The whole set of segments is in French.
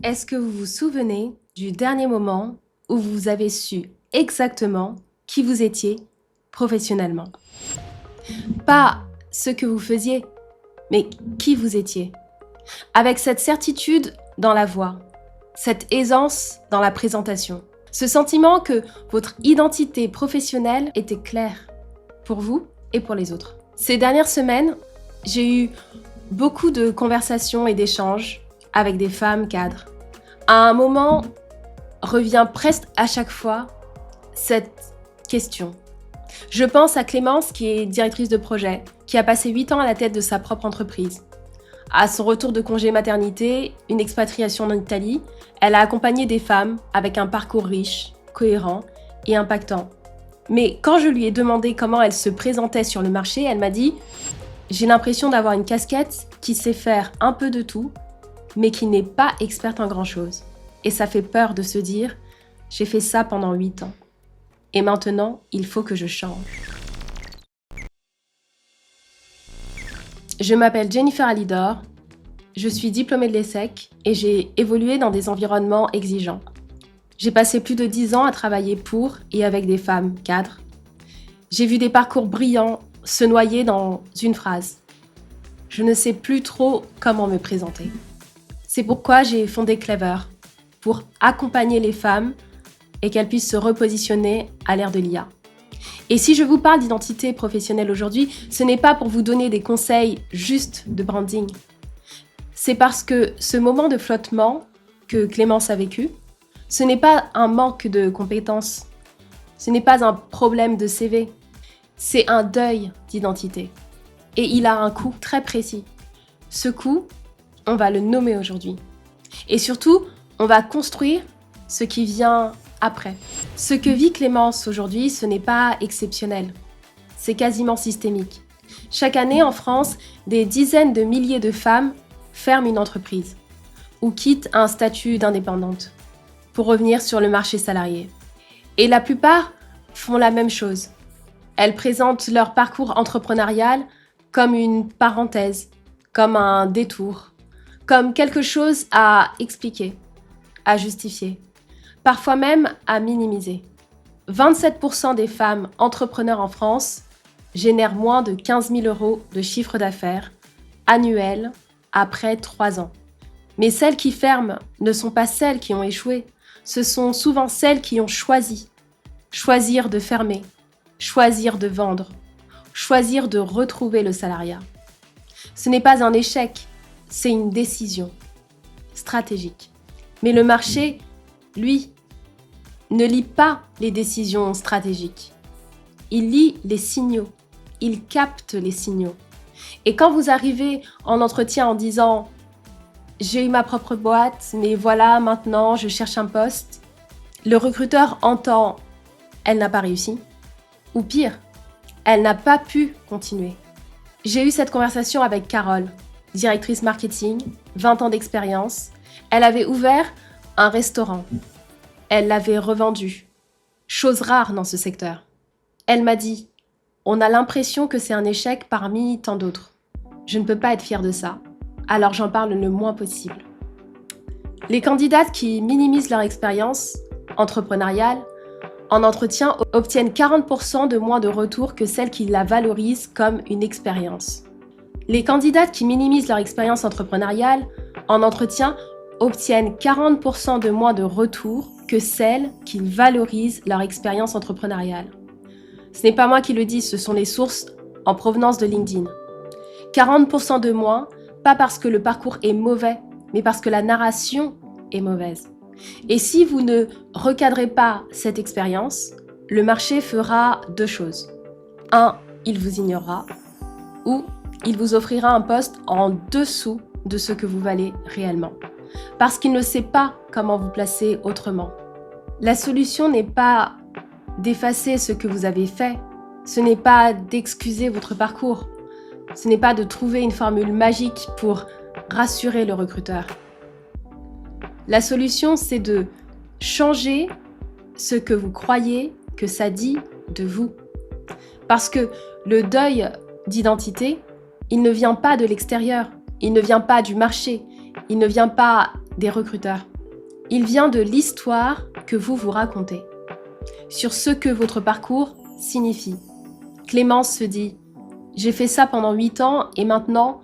Est-ce que vous vous souvenez du dernier moment où vous avez su exactement qui vous étiez professionnellement? Pas ce que vous faisiez, mais qui vous étiez. Avec cette certitude dans la voix, cette aisance dans la présentation, ce sentiment que votre identité professionnelle était claire pour vous et pour les autres. Ces dernières semaines, j'ai eu beaucoup de conversations et d'échanges avec des femmes cadres. À un moment, revient presque à chaque fois cette question. Je pense à Clémence, qui est directrice de projet, qui a passé 8 ans à la tête de sa propre entreprise. À son retour de congé maternité, une expatriation en Italie, elle a accompagné des femmes avec un parcours riche, cohérent et impactant. Mais quand je lui ai demandé comment elle se présentait sur le marché, elle m'a dit « J'ai l'impression d'avoir une casquette qui sait faire un peu de tout, mais qui n'est pas experte en grand-chose. Et ça fait peur de se dire « J'ai fait ça pendant 8 ans. Et maintenant, il faut que je change. » Je m'appelle Jennifer Alidor, je suis diplômée de l'ESSEC et j'ai évolué dans des environnements exigeants. J'ai passé plus de 10 ans à travailler pour et avec des femmes cadres. J'ai vu des parcours brillants se noyer dans une phrase. Je ne sais plus trop comment me présenter. C'est pourquoi j'ai fondé Clever, pour accompagner les femmes et qu'elles puissent se repositionner à l'ère de l'IA. Et si je vous parle d'identité professionnelle aujourd'hui, ce n'est pas pour vous donner des conseils juste de branding. C'est parce que ce moment de flottement que Clémence a vécu, ce n'est pas un manque de compétences, ce n'est pas un problème de CV, c'est un deuil d'identité. Et il a un coût très précis. Ce coût, on va le nommer aujourd'hui. Et surtout, on va construire ce qui vient après. Ce que vit Clémence aujourd'hui, ce n'est pas exceptionnel. C'est quasiment systémique. Chaque année en France, des dizaines de milliers de femmes ferment une entreprise ou quittent un statut d'indépendante pour revenir sur le marché salarié. Et la plupart font la même chose. Elles présentent leur parcours entrepreneurial comme une parenthèse, comme un détour, comme quelque chose à expliquer, à justifier, parfois même à minimiser. 27% des femmes entrepreneurs en France génèrent moins de 15 000 € de chiffre d'affaires annuel après 3 ans. Mais celles qui ferment ne sont pas celles qui ont échoué, ce sont souvent celles qui ont choisi. Choisir de fermer, choisir de vendre, choisir de retrouver le salariat. Ce n'est pas un échec, c'est une décision stratégique. Mais le marché, lui, ne lit pas les décisions stratégiques. Il lit les signaux, il capte les signaux. Et quand vous arrivez en entretien en disant « J'ai eu ma propre boîte, mais voilà, maintenant je cherche un poste », le recruteur entend « Elle n'a pas réussi » ou pire, « Elle n'a pas pu continuer ». J'ai eu cette conversation avec Carole, directrice marketing, 20 ans d'expérience. Elle avait ouvert un restaurant. Elle l'avait revendu. Chose rare dans ce secteur. Elle m'a dit « On a l'impression que c'est un échec parmi tant d'autres. Je ne peux pas être fière de ça, alors j'en parle le moins possible. » Les candidates qui minimisent leur expérience entrepreneuriale en entretien obtiennent 40% de moins de retours que celles qui la valorisent comme une expérience. Les candidates qui minimisent leur expérience entrepreneuriale en entretien obtiennent 40% de moins de retours que celles qui valorisent leur expérience entrepreneuriale. Ce n'est pas moi qui le dis, ce sont les sources en provenance de LinkedIn. 40% de moins, pas parce que le parcours est mauvais, mais parce que la narration est mauvaise. Et si vous ne recadrez pas cette expérience, le marché fera 2 choses. 1, il vous ignorera, ou il vous offrira un poste en dessous de ce que vous valez réellement. Parce qu'il ne sait pas comment vous placer autrement. La solution n'est pas d'effacer ce que vous avez fait, ce n'est pas d'excuser votre parcours, ce n'est pas de trouver une formule magique pour rassurer le recruteur. La solution, c'est de changer ce que vous croyez que ça dit de vous. Parce que le deuil d'identité, il ne vient pas de l'extérieur, il ne vient pas du marché, il ne vient pas des recruteurs. Il vient de l'histoire que vous vous racontez, sur ce que votre parcours signifie. Clémence se dit « J'ai fait ça pendant 8 ans et maintenant,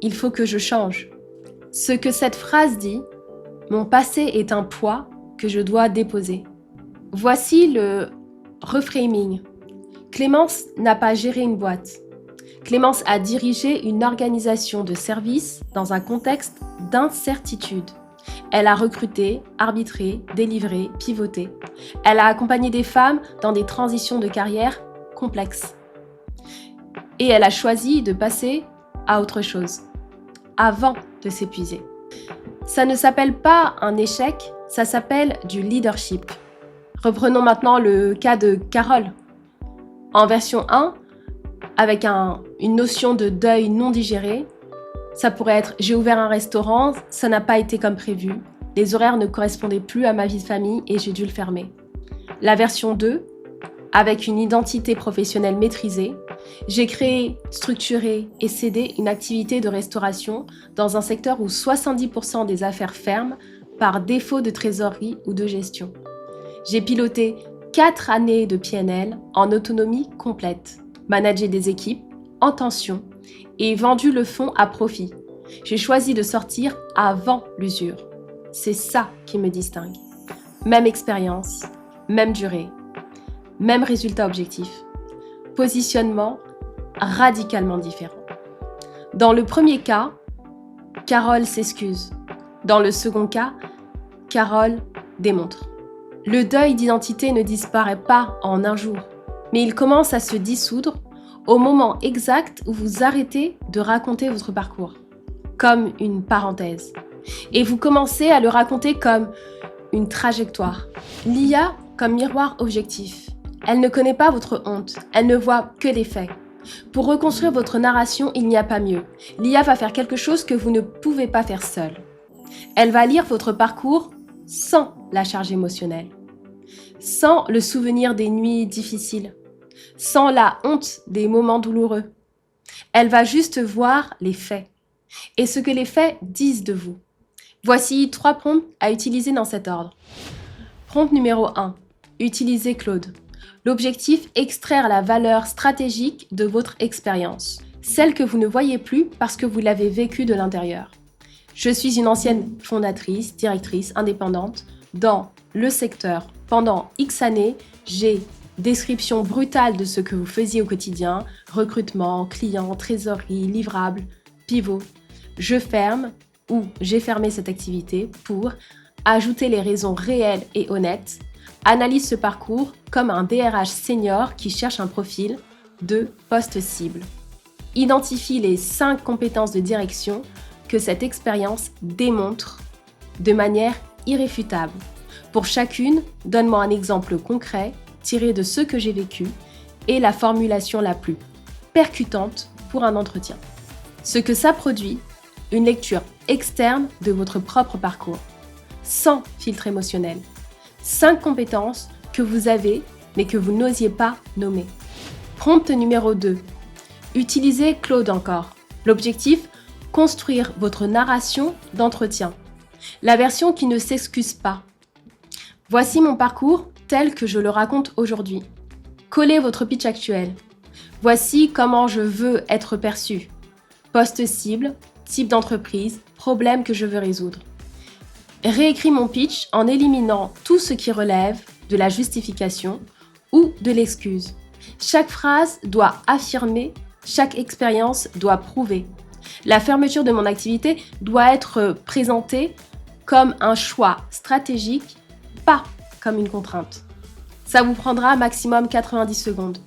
il faut que je change ». Ce que cette phrase dit, « Mon passé est un poids que je dois déposer ». Voici le reframing. Clémence n'a pas géré une boîte. Clémence a dirigé une organisation de services dans un contexte d'incertitude. Elle a recruté, arbitré, délivré, pivoté. Elle a accompagné des femmes dans des transitions de carrière complexes. Et elle a choisi de passer à autre chose, avant de s'épuiser. Ça ne s'appelle pas un échec, ça s'appelle du leadership. Reprenons maintenant le cas de Carole. En version 1, avec une notion de deuil non digéré, ça pourrait être « j'ai ouvert un restaurant, ça n'a pas été comme prévu, les horaires ne correspondaient plus à ma vie de famille et j'ai dû le fermer ». La version 2, avec une identité professionnelle maîtrisée, j'ai créé, structuré et cédé une activité de restauration dans un secteur où 70% des affaires ferment par défaut de trésorerie ou de gestion. J'ai piloté 4 années de PNL en autonomie complète, managé des équipes en tension et vendu le fonds à profit. J'ai choisi de sortir avant l'usure. C'est ça qui me distingue. Même expérience, même durée, même résultat objectif. Positionnement radicalement différent. Dans le premier cas, Carole s'excuse. Dans le second cas, Carole démontre. Le deuil d'identité ne disparaît pas en un jour, mais il commence à se dissoudre au moment exact où vous arrêtez de raconter votre parcours, comme une parenthèse. Et vous commencez à le raconter comme une trajectoire. L'IA comme miroir objectif. Elle ne connaît pas votre honte, elle ne voit que des faits. Pour reconstruire votre narration, il n'y a pas mieux. L'IA va faire quelque chose que vous ne pouvez pas faire seul. Elle va lire votre parcours sans la charge émotionnelle, sans le souvenir des nuits difficiles, sans la honte des moments douloureux. Elle va juste voir les faits et ce que les faits disent de vous. Voici 3 prompts à utiliser dans cet ordre. Prompt numéro 1. Utilisez Claude. L'objectif, extraire la valeur stratégique de votre expérience, celle que vous ne voyez plus parce que vous l'avez vécue de l'intérieur. Je suis une ancienne fondatrice, directrice indépendante dans le secteur. Pendant X années, j'ai description brutale de ce que vous faisiez au quotidien, recrutement, clients, trésorerie, livrables, pivot. Je ferme ou j'ai fermé cette activité pour ajouter les raisons réelles et honnêtes. Analyse ce parcours comme un DRH senior qui cherche un profil de poste cible. Identifie les 5 compétences de direction que cette expérience démontre de manière irréfutable. Pour chacune, donne-moi un exemple concret tiré de ce que j'ai vécu et la formulation la plus percutante pour un entretien. Ce que ça produit, une lecture externe de votre propre parcours, sans filtre émotionnel. 5 compétences que vous avez mais que vous n'osiez pas nommer. Prompt numéro 2. Utilisez Claude encore. L'objectif, construire votre narration d'entretien. La version qui ne s'excuse pas. Voici mon parcours tel que je le raconte aujourd'hui. Collez votre pitch actuel. Voici comment je veux être perçu. Poste cible, type d'entreprise, problème que je veux résoudre. Réécris mon pitch en éliminant tout ce qui relève de la justification ou de l'excuse. Chaque phrase doit affirmer, chaque expérience doit prouver. La fermeture de mon activité doit être présentée comme un choix stratégique, pas comme une contrainte. Ça vous prendra maximum 90 secondes.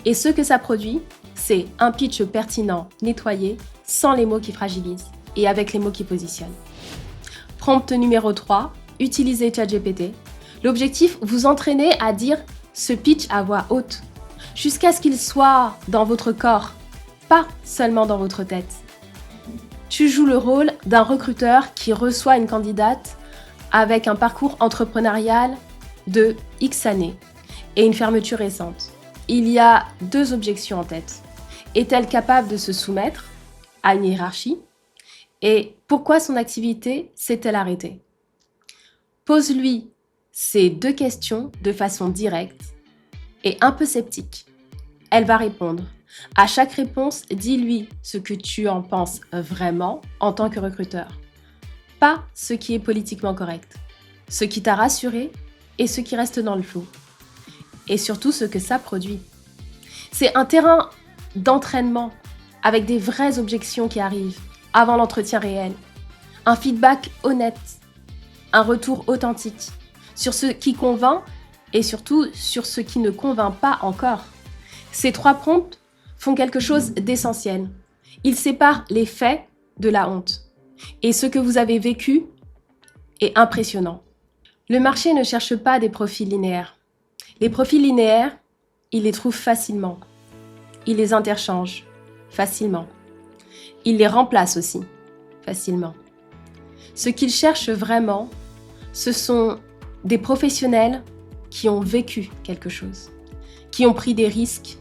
Et ce que ça produit, c'est un pitch pertinent, nettoyé, sans les mots qui fragilisent et avec les mots qui positionnent. Prompt numéro 3, utilisez ChatGPT. L'objectif, vous entraîner à dire ce pitch à voix haute, jusqu'à ce qu'il soit dans votre corps, pas seulement dans votre tête. Tu joues le rôle d'un recruteur qui reçoit une candidate avec un parcours entrepreneurial de X années et une fermeture récente. Il y a 2 objections en tête. Est-elle capable de se soumettre à une hiérarchie ? Et pourquoi son activité s'est-elle arrêtée ? Pose-lui ces 2 questions de façon directe et un peu sceptique. Elle va répondre. À chaque réponse, dis-lui ce que tu en penses vraiment en tant que recruteur. Pas ce qui est politiquement correct, ce qui t'a rassuré et ce qui reste dans le flou. Et surtout ce que ça produit. C'est un terrain d'entraînement avec des vraies objections qui arrivent avant l'entretien réel. Un feedback honnête, un retour authentique sur ce qui convainc et surtout sur ce qui ne convainc pas encore. Ces 3 prompts font quelque chose d'essentiel. Ils séparent les faits de la honte. Et ce que vous avez vécu est impressionnant. Le marché ne cherche pas des profils linéaires. Les profils linéaires, il les trouve facilement. Il les interchange facilement. Il les remplace aussi facilement. Ce qu'il cherche vraiment, ce sont des professionnels qui ont vécu quelque chose, qui ont pris des risques,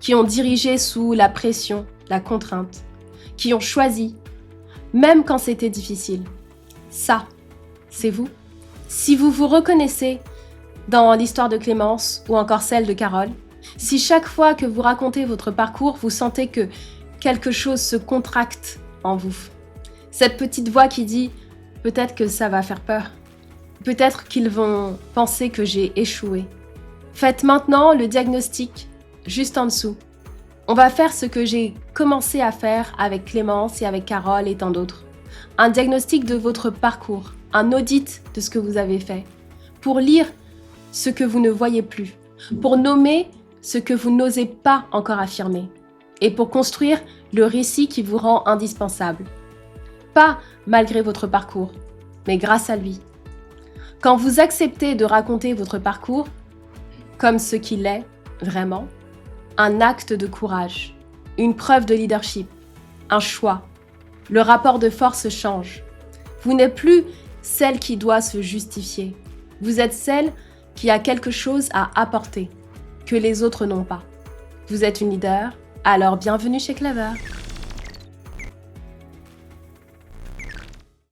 qui ont dirigé sous la pression, la contrainte, qui ont choisi, même quand c'était difficile. Ça, c'est vous. Si vous vous reconnaissez dans l'histoire de Clémence ou encore celle de Carole, si chaque fois que vous racontez votre parcours, vous sentez que quelque chose se contracte en vous, cette petite voix qui dit « peut-être que ça va faire peur, peut-être qu'ils vont penser que j'ai échoué », faites maintenant le diagnostic juste en dessous. On va faire ce que j'ai commencé à faire avec Clémence et avec Carole et tant d'autres. Un diagnostic de votre parcours, un audit de ce que vous avez fait, pour lire ce que vous ne voyez plus, pour nommer ce que vous n'osez pas encore affirmer, et pour construire le récit qui vous rend indispensable. Pas malgré votre parcours, mais grâce à lui. Quand vous acceptez de raconter votre parcours comme ce qu'il est vraiment, un acte de courage, une preuve de leadership, un choix, le rapport de force change. Vous n'êtes plus celle qui doit se justifier. Vous êtes celle qui a quelque chose à apporter, que les autres n'ont pas. Vous êtes une leader, alors bienvenue chez Clever.